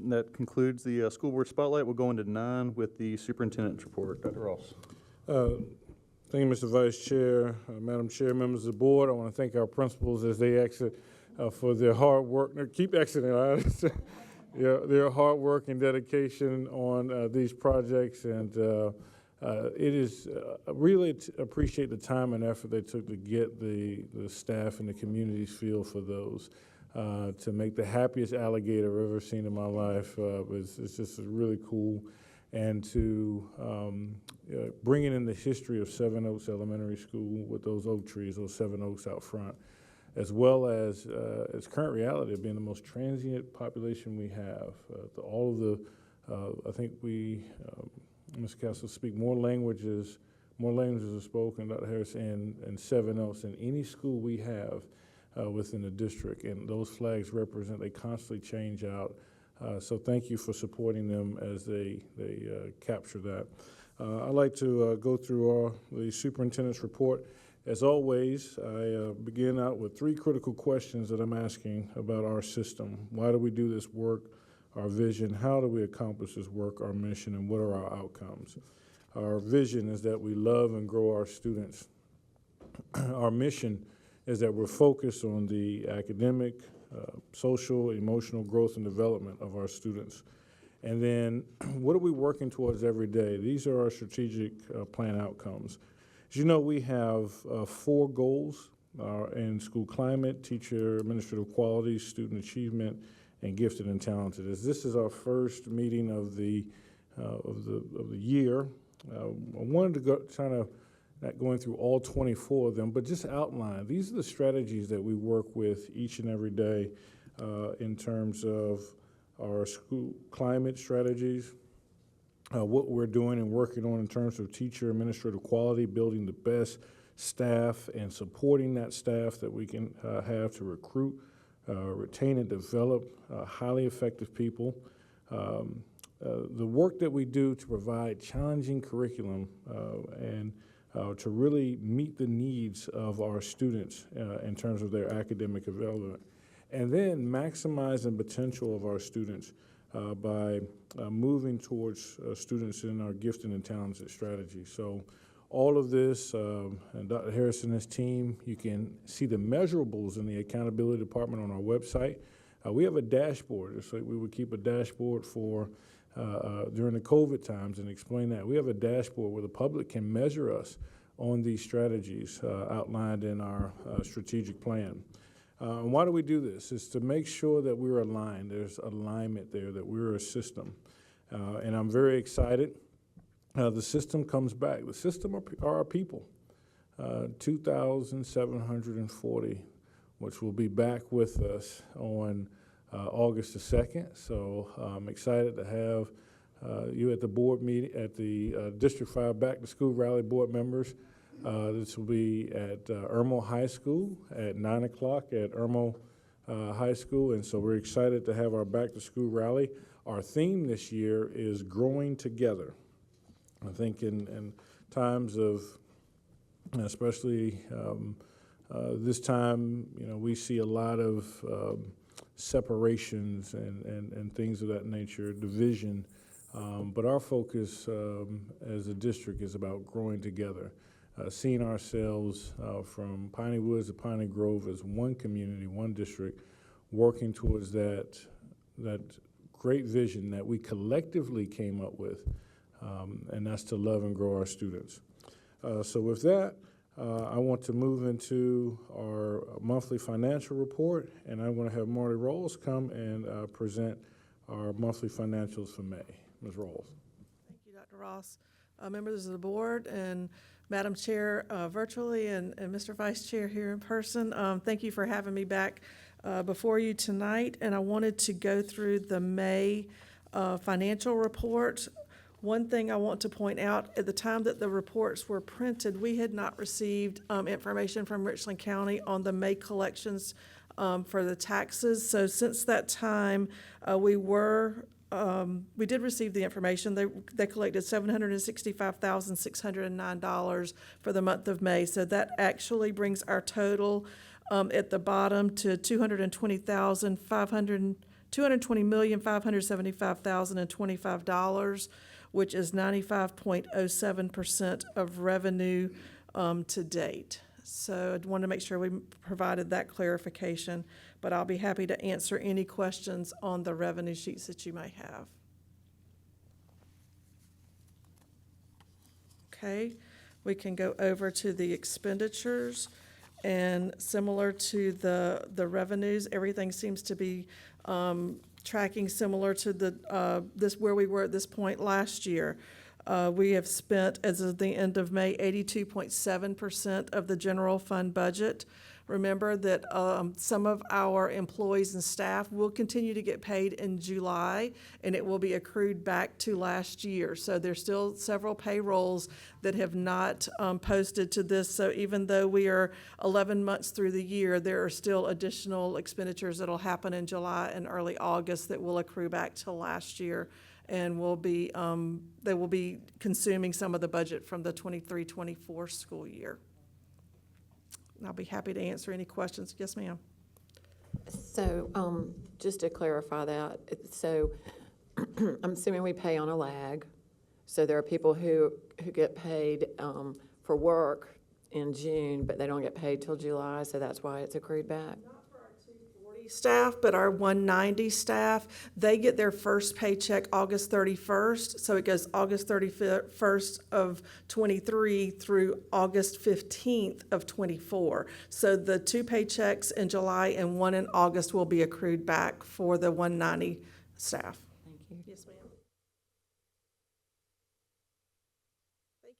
And that concludes the school board spotlight. We'll go into 9 with the superintendent's report. Dr. Ross. Thank you, Mr. Vice Chair, Madam Chair, members of the board. I want to thank our principals as they exit for their hard work. Now, keep exiting, their hard work and dedication on these projects, and it is really appreciate the time and effort they took to get the staff and the community's feel for those. To make the happiest alligator I've ever seen in my life it's just really cool, and to bring it in the history of Seven Oaks Elementary School with those oak trees, those 7 oaks out front, as well as its current reality of being the most transient population we have. All of the, I think we, Ms. Castle, speak more languages are spoken, Dr. Harris, in 7 Oaks than any school we have within the district, and those flags represent, they constantly change out. So thank you for supporting them as they capture that. I'd like to go through the superintendent's report. As always, I begin out with 3 critical questions that I'm asking about our system. Why do we do this work? Our vision, how do we accomplish this work, our mission, and what are our outcomes? Our vision is that we love and grow our students. Our mission is that we're focused on the academic, social, emotional growth and development of our students. And then what are we working towards every day? These are our strategic plan outcomes. As you know, we have 4 goals in school climate, teacher administrative quality, student achievement, and gifted and talented. As this is our first meeting of the year, I wanted to go not going through all 24 of them, but just outline. These are the strategies that we work with each and every day in terms of our school climate strategies, what we're doing and working on in terms of teacher administrative quality, building the best staff and supporting that staff that we can have to recruit, retain and develop highly effective people. The work that we do to provide challenging curriculum and to really meet the needs of our students in terms of their academic development. And then maximize the potential of our students by moving towards students in our gifted and talented strategy. So all of this, and Dr. Harris and his team, you can see the measurables in the accountability department on our website. We have a dashboard. So we would keep a dashboard for during the COVID times and explain that. We have a dashboard where the public can measure us on these strategies outlined in our strategic plan. And why do we do this? It's to make sure that we're aligned. There's alignment there, that we're a system. And I'm very excited. The system comes back. The system are our people. 2,740, which will be back with us on August the 2nd. So I'm excited to have you at the board meeting, at the District 5 Back to School Rally board members. This will be at Irmo High School at 9 o'clock at Irmo High School. And so we're excited to have our Back to School Rally. Our theme this year is Growing Together. I think in times of, especially this time, we see a lot of separations and things of that nature, division. But our focus as a district is about growing together, seeing ourselves from Piney Woods to Piney Grove as one community, one district, working towards that great vision that we collectively came up with, and that's to love and grow our students. So with that, I want to move into our monthly financial report, and I'm going to have Marty Rawls come and present our monthly financials for May. Ms. Rawls. Thank you, Dr. Ross. Members of the board and Madam Chair virtually and Mr. Vice Chair here in person, thank you for having me back before you tonight. And I wanted to go through the May financial report. One thing I want to point out, at the time that the reports were printed, we had not received information from Richland County on the May collections for the taxes. So since that time, we did receive the information. They collected $765,609 for the month of May. So that actually brings our total at the bottom to $220,500. $220,575,025, which is 95.07% of revenue to date. So I wanted to make sure we provided that clarification, but I'll be happy to answer any questions on the revenue sheets that you may have. Okay, we can go over to the expenditures, and similar to the revenues, everything seems to be tracking similar to where we were at this point last year. We have spent, as of the end of May, 82.7% of the general fund budget. Remember that some of our employees and staff will continue to get paid in July, and it will be accrued back to last year. So there's still several payrolls that have not posted to this. So even though we are 11 months through the year, there are still additional expenditures that will happen in July and early August that will accrue back to last year, and will be they will be consuming some of the budget from the 23-24 school year. I'll be happy to answer any questions. Yes, ma'am. So, just to clarify that, so I'm assuming we pay on a lag. So there are people who get paid for work in June, but they don't get paid till July, so that's why it's accrued back? Staff, but our 190 staff, they get their first paycheck August 31st. So it goes August 31st of 23 through August 15th of 24. So the 2 paychecks in July and 1 in August will be accrued back for the 190 staff. Thank you. Yes, ma'am. Thank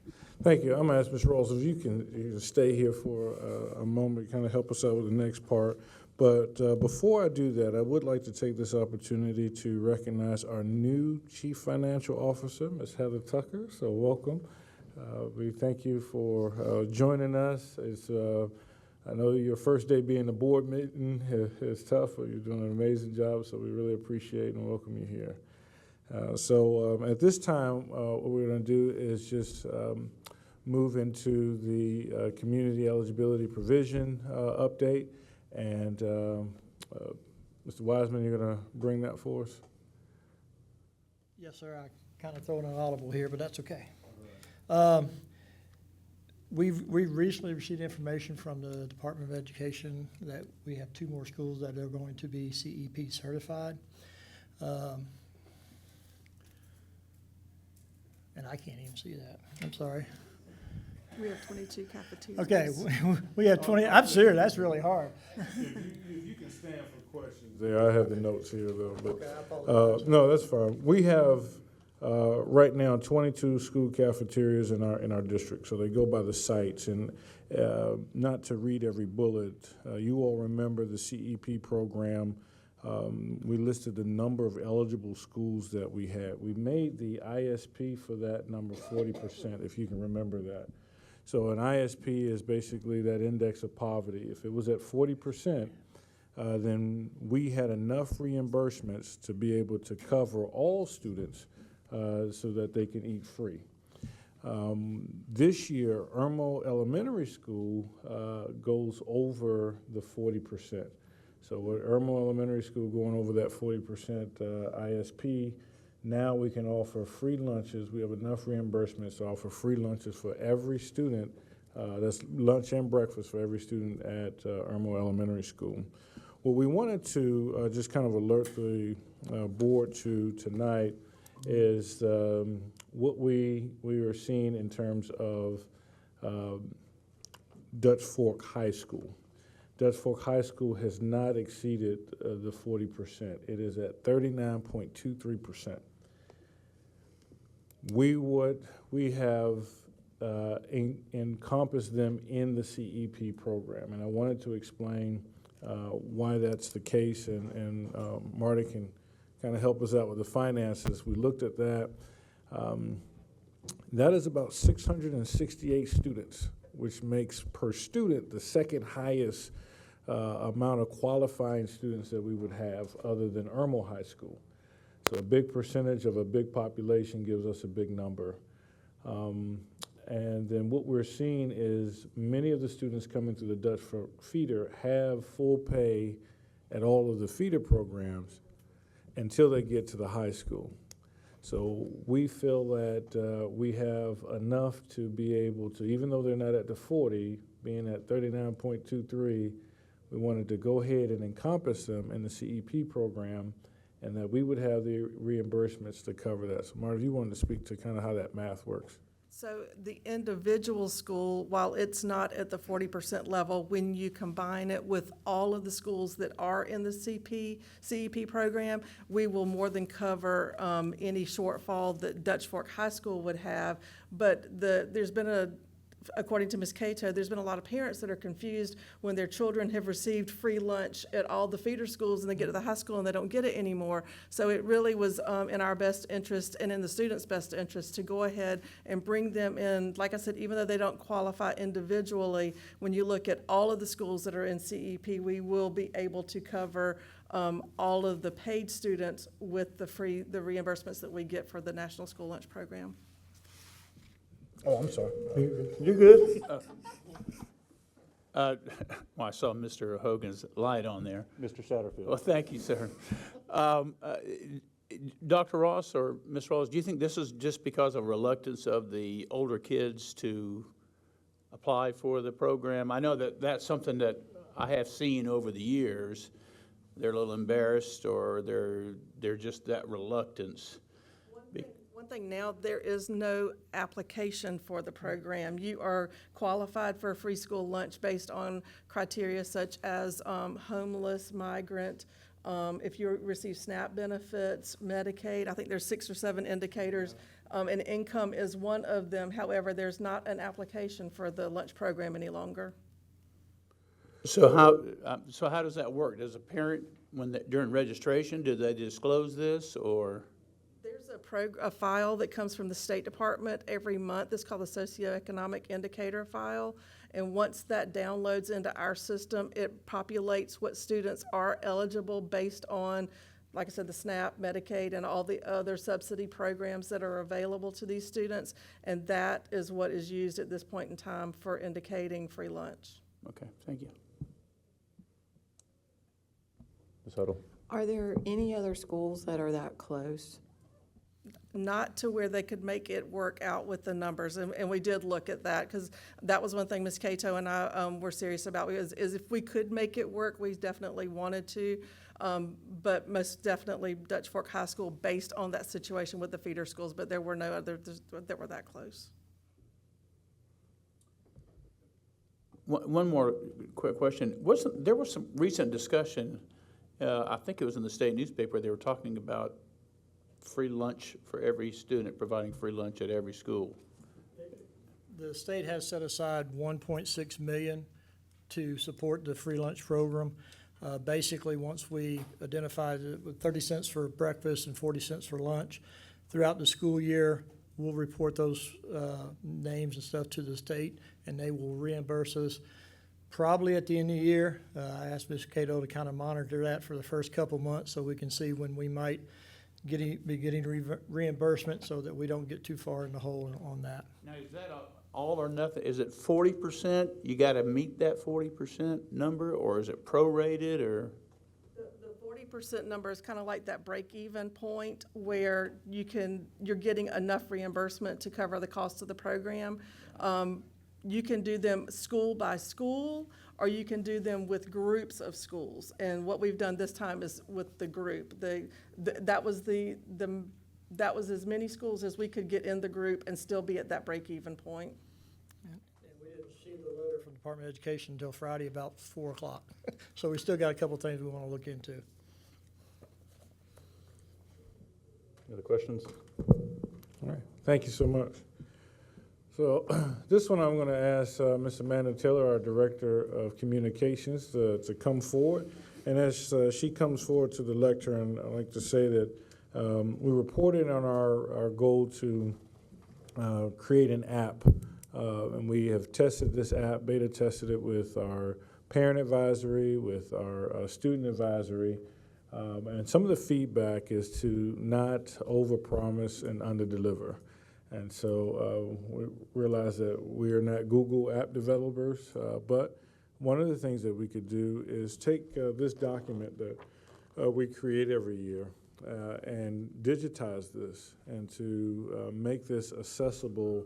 you. Thank you. I'm going to ask Ms. Rawls if you can stay here for a moment, kind of help us out with the next part. But before I do that, I would like to take this opportunity to recognize our new Chief Financial Officer, Ms. Heather Tucker. So welcome. We thank you for joining us. I know your first day being the board meeting is tough, but you're doing an amazing job, so we really appreciate and welcome you here. So at this time, what we're going to do is just move into the community eligibility provision update. And Mr. Wiseman, you're going to bring that for us? Yes, sir. I kind of thrown an audible here, but that's okay. We've recently received information from the Department of Education that we have 2 more schools that are going to be CEP certified. And I can't even see that. I'm sorry. We have 22 cafeterias. Okay, we have 20. I'm serious. That's really hard. You can stand for questions there. I have the notes here, though. But no, that's fine. We have right now 22 school cafeterias in our district, so they go by the sites. And not to read every bullet, you all remember the CEP program. We listed the number of eligible schools that we had. We made the ISP for that number 40%, if you can remember that. So an ISP is basically that index of poverty. If it was at 40%, then we had enough reimbursements to be able to cover all students so that they can eat free. This year, Irmo Elementary School goes over the 40%. So with Irmo Elementary School going over that 40% ISP, now we can offer free lunches. We have enough reimbursements to offer free lunches for every student. That's lunch and breakfast for every student at Irmo Elementary School. What we wanted to just kind of alert the board to tonight is what we are seeing in terms of Dutch Fork High School. Dutch Fork High School has not exceeded the 40%. It is at 39.23%. We have encompassed them in the CEP program, and I wanted to explain why that's the case, and Marty can kind of help us out with the finances. We looked at that. That is about 668 students, which makes per student the second highest amount of qualifying students that we would have other than Irmo High School. So a big percentage of a big population gives us a big number. And then what we're seeing is many of the students coming through the Dutch Fork feeder have full pay at all of the feeder programs until they get to the high school. So we feel that we have enough to be able to, even though they're not at the 40, being at 39.23, we wanted to go ahead and encompass them in the CEP program, and that we would have the reimbursements to cover that. So Marta, you wanted to speak to kind of how that math works. So the individual school, while it's not at the 40% level, when you combine it with all of the schools that are in the CEP program, we will more than cover any shortfall that Dutch Fork High School would have. But there's been according to Ms. Cato, there's been a lot of parents that are confused when their children have received free lunch at all the feeder schools and they get to the high school and they don't get it anymore. So it really was in our best interest and in the students' best interest to go ahead and bring them in. Like I said, even though they don't qualify individually, when you look at all of the schools that are in CEP, we will be able to cover all of the paid students with the reimbursements that we get for the National School Lunch Program. Oh, I'm sorry. You're good. Well, I saw Mr. Hogan's light on there. Mr. Satterfield. Well, thank you, sir. Dr. Ross or Ms. Ross, do you think this is just because of reluctance of the older kids to apply for the program? I know that that's something that I have seen over the years. They're a little embarrassed, or they're just that reluctance. One thing now, there is no application for the program. You are qualified for a free school lunch based on criteria such as homeless, migrant, if you receive SNAP benefits, Medicaid. I think there's 6 or 7 indicators, and income is one of them. However, there's not an application for the lunch program any longer. So how does that work? Does a parent, during registration, do they disclose this, or? There's a file that comes from the State Department every month. It's called the Socioeconomic Indicator File. And once that downloads into our system, it populates what students are eligible based on, like I said, the SNAP, Medicaid, and all the other subsidy programs that are available to these students. And that is what is used at this point in time for indicating free lunch. Okay, thank you. Ms. Huddle. Are there any other schools that are that close? Not to where they could make it work out with the numbers, and we did look at that, because that was one thing Ms. Cato and I were serious about, is if we could make it work, we definitely wanted to, but most definitely Dutch Fork High School based on that situation with the feeder schools, but there were no others that were that close. One more quick question. There was some recent discussion, I think it was in the state newspaper, they were talking about free lunch for every student, providing free lunch at every school. The state has set aside $1.6 million to support the free lunch program. Basically, once we identified it with 30 cents for breakfast and 40 cents for lunch, throughout the school year, we'll report those names and stuff to the state, and they will reimburse us probably at the end of the year. I asked Ms. Cato to kind of monitor that for the first couple months so we can see when we might be getting reimbursement, so that we don't get too far in the hole on that. Now, is that all or nothing? Is it 40%? You got to meet that 40% number, or is it prorated, or? The 40% number is kind of like that break-even point where you're getting enough reimbursement to cover the cost of the program. You can do them school by school, or you can do them with groups of schools. And what we've done this time is with the group. That was as many schools as we could get in the group and still be at that break-even point. And we didn't receive the letter from the Department of Education until Friday about 4 o'clock. So we still got a couple of things we want to look into. Any other questions? All right, thank you so much. So this one I'm going to ask Ms. Amanda Taylor, our Director of Communications, to come forward. And as she comes forward to the lectern, I'd like to say that we reported on our goal to create an app. And we have tested this app, beta tested it with our parent advisory, with our student advisory. And some of the feedback is to not overpromise and underdeliver. And so we realize that we are not Google app developers, but one of the things that we could do is take this document that we create every year and digitize this and to make this accessible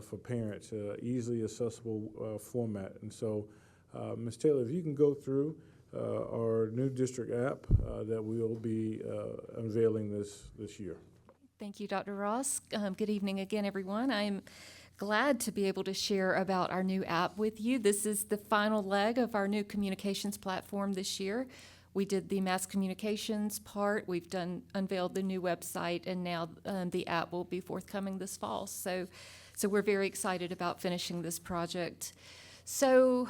for parents, easily accessible format. And so, Ms. Taylor, if you can go through our new district app that we will be unveiling this year. Thank you, Dr. Ross. Good evening again, everyone. I'm glad to be able to share about our new app with you. This is the final leg of our new communications platform this year. We did the mass communications part, we've unveiled the new website, and now the app will be forthcoming this fall. So we're very excited about finishing this project. So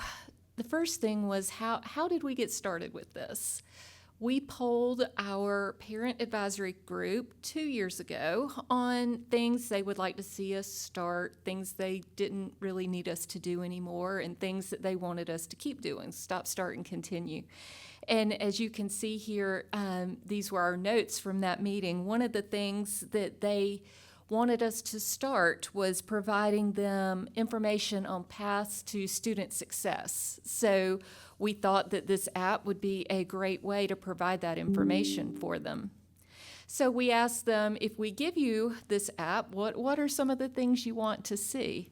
the first thing was how did we get started with this? We polled our parent advisory group 2 years ago on things they would like to see us start, things they didn't really need us to do anymore, and things that they wanted us to keep doing, stop, start, and continue. And as you can see here, these were our notes from that meeting. One of the things that they wanted us to start was providing them information on paths to student success. So we thought that this app would be a great way to provide that information for them. So we asked them, if we give you this app, what are some of the things you want to see?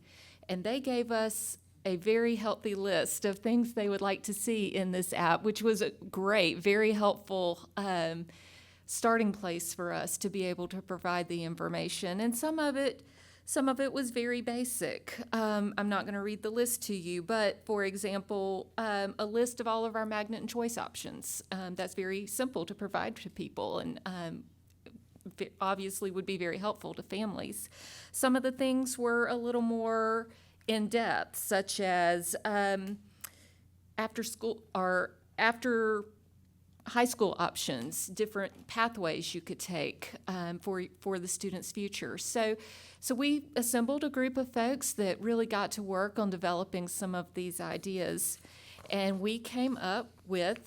And they gave us a very healthy list of things they would like to see in this app, which was a great, very helpful starting place for us to be able to provide the information. And some of it was very basic. I'm not going to read the list to you, but for example, a list of all of our magnet and choice options. That's very simple to provide to people, and obviously would be very helpful to families. Some of the things were a little more in depth, such as after school or after high school options, different pathways you could take for the student's future. So we assembled a group of folks that really got to work on developing some of these ideas, and we came up with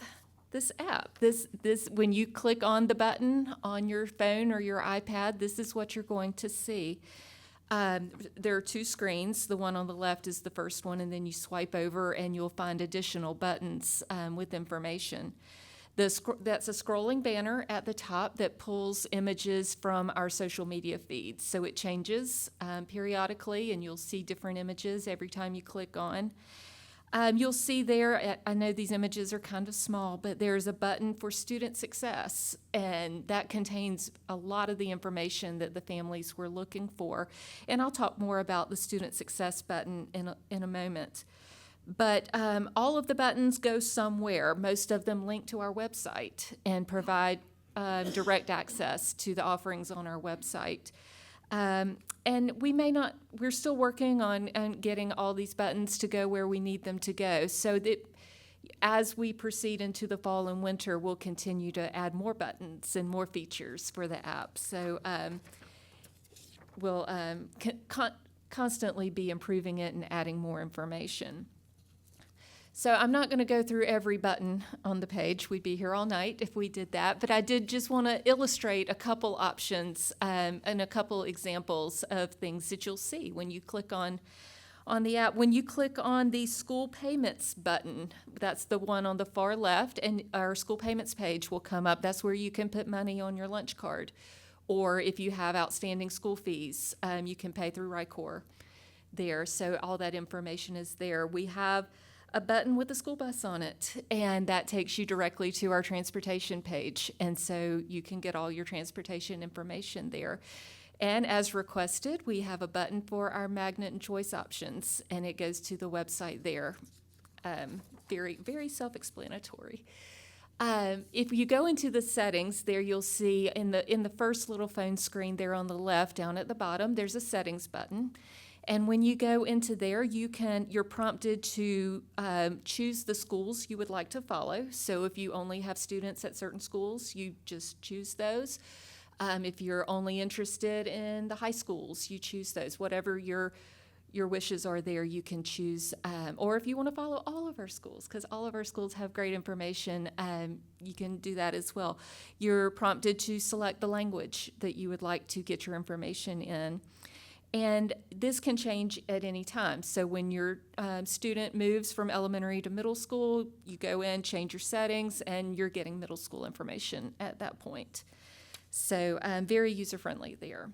this app. This when you click on the button on your phone or your iPad, this is what you're going to see. There are two screens. The one on the left is the first one, and then you swipe over and you'll find additional buttons with information. That's a scrolling banner at the top that pulls images from our social media feeds. So it changes periodically, and you'll see different images every time you click on. You'll see there, I know these images are kind of small, but there's a button for student success, and that contains a lot of the information that the families were looking for. And I'll talk more about the student success button in a moment. But all of the buttons go somewhere. Most of them link to our website and provide direct access to the offerings on our website. And we're still working on getting all these buttons to go where we need them to go, so that as we proceed into the fall and winter, we'll continue to add more buttons and more features for the app. So we'll constantly be improving it and adding more information. So I'm not going to go through every button on the page. We'd be here all night if we did that. But I did just want to illustrate a couple options and a couple examples of things that you'll see when you click on the app. When you click on the school payments button, that's the one on the far left, and our school payments page will come up. That's where you can put money on your lunch card. Or if you have outstanding school fees, you can pay through RICOR there. So all that information is there. We have a button with a school bus on it, and that takes you directly to our transportation page, and so you can get all your transportation information there. And as requested, we have a button for our magnet and choice options, and it goes to the website there. Very, very self-explanatory. If you go into the settings there, you'll see in the first little phone screen there on the left, down at the bottom, there's a settings button. And when you go into there, you're prompted to choose the schools you would like to follow. So if you only have students at certain schools, you just choose those. If you're only interested in the high schools, you choose those. Whatever your wishes are there, you can choose. Or if you want to follow all of our schools, because all of our schools have great information, you can do that as well. You're prompted to select the language that you would like to get your information in. And this can change at any time. So when your student moves from elementary to middle school, you go in, change your settings, and you're getting middle school information at that point. So very user-friendly there.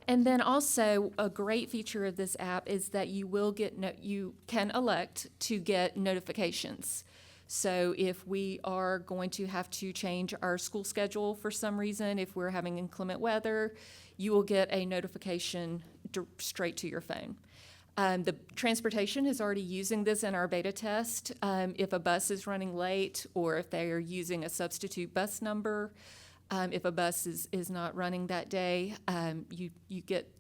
And then also, a great feature of this app is that you can elect to get notifications. So if we are going to have to change our school schedule for some reason, if we're having inclement weather, you will get a notification straight to your phone. The transportation is already using this in our beta test. If a bus is running late, or if they are using a substitute bus number, if a bus is not running that day, you get,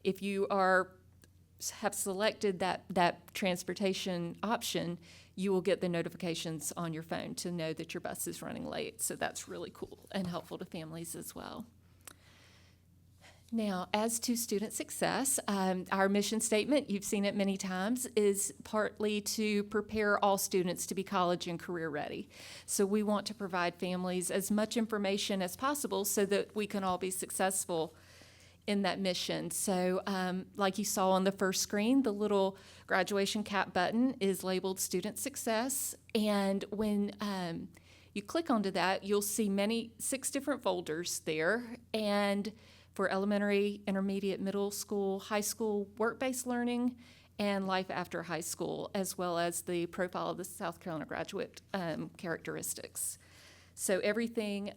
if you have selected that transportation option, you will get the notifications on your phone to know that your bus is running late. So that's really cool and helpful to families as well. Now, as to student success, our mission statement, you've seen it many times, is partly to prepare all students to be college and career ready. So we want to provide families as much information as possible so that we can all be successful in that mission. So like you saw on the first screen, the little graduation cap button is labeled Student Success. And when you click onto that, you'll see 6 different folders there. And for elementary, intermediate, middle school, high school, work-based learning, and life after high school, as well as the profile of the South Carolina graduate characteristics. So everything,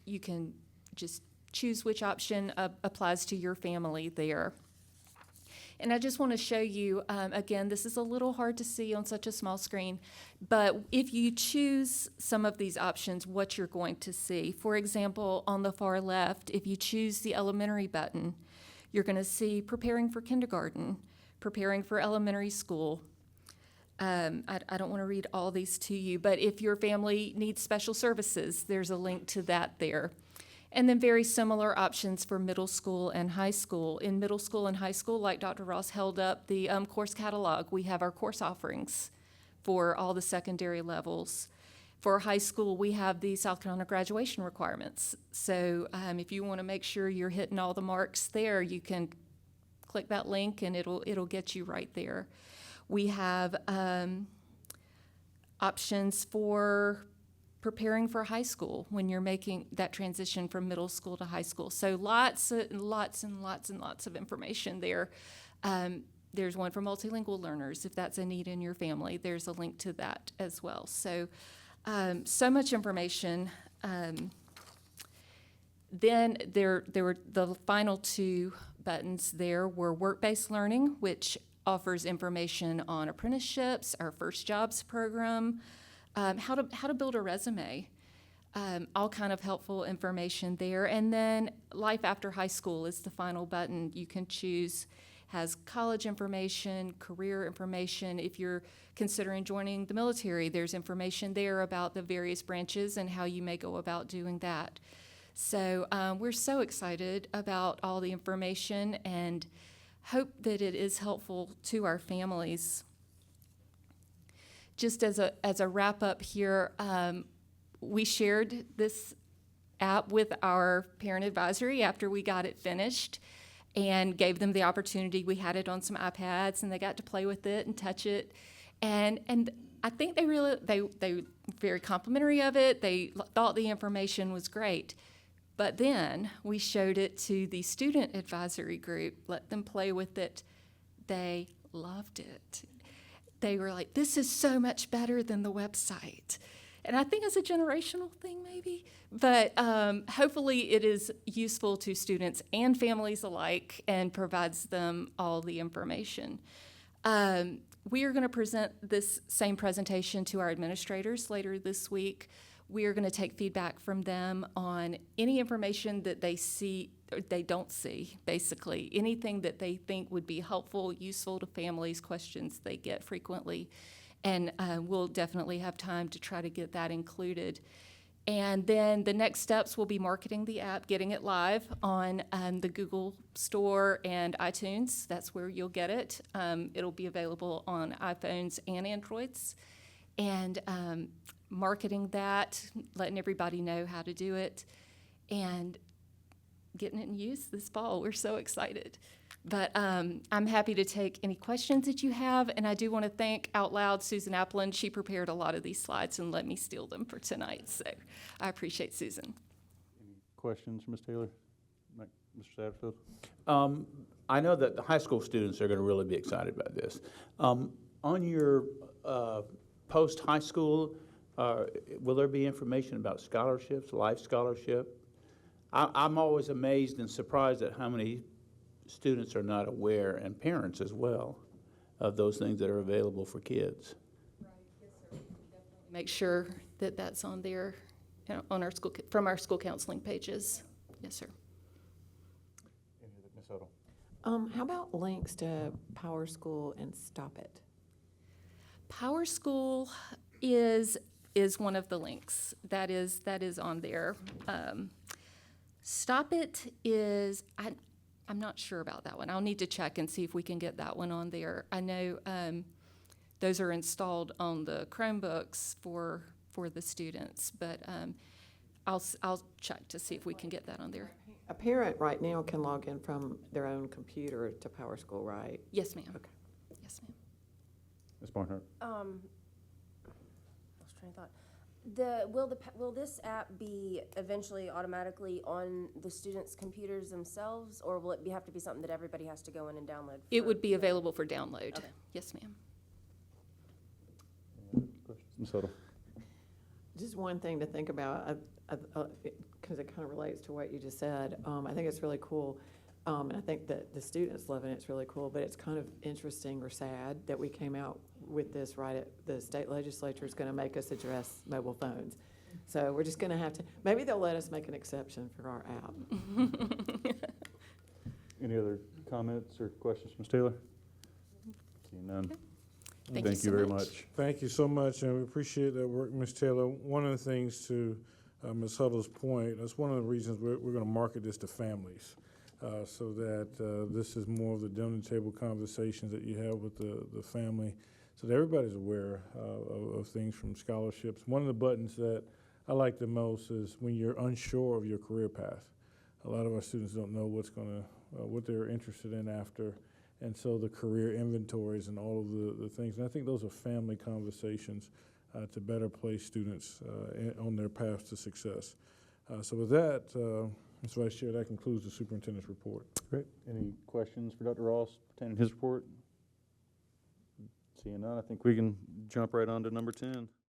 you can just choose which option applies to your family there. And I just want to show you, again, this is a little hard to see on such a small screen, but if you choose some of these options, what you're going to see. For example, on the far left, if you choose the elementary button, you're going to see preparing for kindergarten, preparing for elementary school. I don't want to read all these to you, but if your family needs special services, there's a link to that there. And then very similar options for middle school and high school. In middle school and high school, like Dr. Ross held up the course catalog, we have our course offerings for all the secondary levels. For high school, we have the South Carolina graduation requirements. So if you want to make sure you're hitting all the marks there, you can click that link and it'll get you right there. We have options for preparing for high school when you're making that transition from middle school to high school. So lots and lots of information there. There's one for multilingual learners, if that's a need in your family. There's a link to that as well. So, so much information. Then there were the final 2 buttons there were work-based learning, which offers information on apprenticeships, our first jobs program, how to build a resume, all kind of helpful information there. And then life after high school is the final button. You can choose, has college information, career information. If you're considering joining the military, there's information there about the various branches and how you may go about doing that. So we're so excited about all the information and hope that it is helpful to our families. Just as a wrap up here, we shared this app with our parent advisory after we got it finished and gave them the opportunity. We had it on some iPads and they got to play with it and touch it. And I think they were very complimentary of it. They thought the information was great. But then we showed it to the student advisory group, let them play with it. They loved it. They were like, this is so much better than the website. And I think it's a generational thing maybe, but hopefully it is useful to students and families alike and provides them all the information. We are going to present this same presentation to our administrators later this week. We are going to take feedback from them on any information that they see or they don't see, basically. Anything that they think would be helpful, useful to families, questions they get frequently. And we'll definitely have time to try to get that included. And then the next steps will be marketing the app, getting it live on the Google Store and iTunes. That's where you'll get it. It'll be available on iPhones and Androids. And marketing that, letting everybody know how to do it. And getting it in use this fall. We're so excited. But I'm happy to take any questions that you have, and I do want to thank out loud Susan Applin. She prepared a lot of these slides and let me steal them for tonight, so I appreciate Susan. Questions, Ms. Taylor? Mr. Satterfield? I know that the high school students are going to really be excited about this. On your post-high school, will there be information about scholarships, life scholarship? I'm always amazed and surprised at how many students are not aware, and parents as well, of those things that are available for kids. Make sure that that's on there, on our school, from our school counseling pages. Yes, sir. Ms. Huddle? How about links to Power School and Stop It? Power School is one of the links that is on there. Stop It is, I'm not sure about that one. I'll need to check and see if we can get that one on there. I know those are installed on the Chromebooks for the students, but I'll check to see if we can get that on there. A parent right now can log in from their own computer to Power School, right? Yes, ma'am. Okay. Yes, ma'am. Ms. Barnhart? Lost train of thought. Will this app be eventually automatically on the students' computers themselves, or will it have to be something that everybody has to go in and download? It would be available for download. Okay. Yes, ma'am. Questions? Ms. Huddle? Just one thing to think about, because it kind of relates to what you just said. I think it's really cool, and I think that the students love it. It's really cool, but it's kind of interesting or sad that we came out with this right at the state legislature is going to make us address mobile phones. So we're just going to have to, maybe they'll let us make an exception for our app. Any other comments or questions, Ms. Taylor? Seeing none. Thank you so very much. much. Thank you so much, and we appreciate that work, Ms. Taylor. One of the things, to Ms. Huddle's point, that's one of the reasons we're going to market this to families, so that this is more of the dinner table conversations that you have with the family, so that everybody's aware of things from scholarships. One of the buttons that I like the most is when you're unsure of your career path. A lot of our students don't know what they're interested in after. And so the career inventories and all of the things. And I think those are family conversations to better place students on their path to success. So with that, Mr. Vice Chair, that concludes the superintendent's report. Great. Any questions for Dr. Ross pertaining to his report? Seeing none, I think we can jump right on to number 10.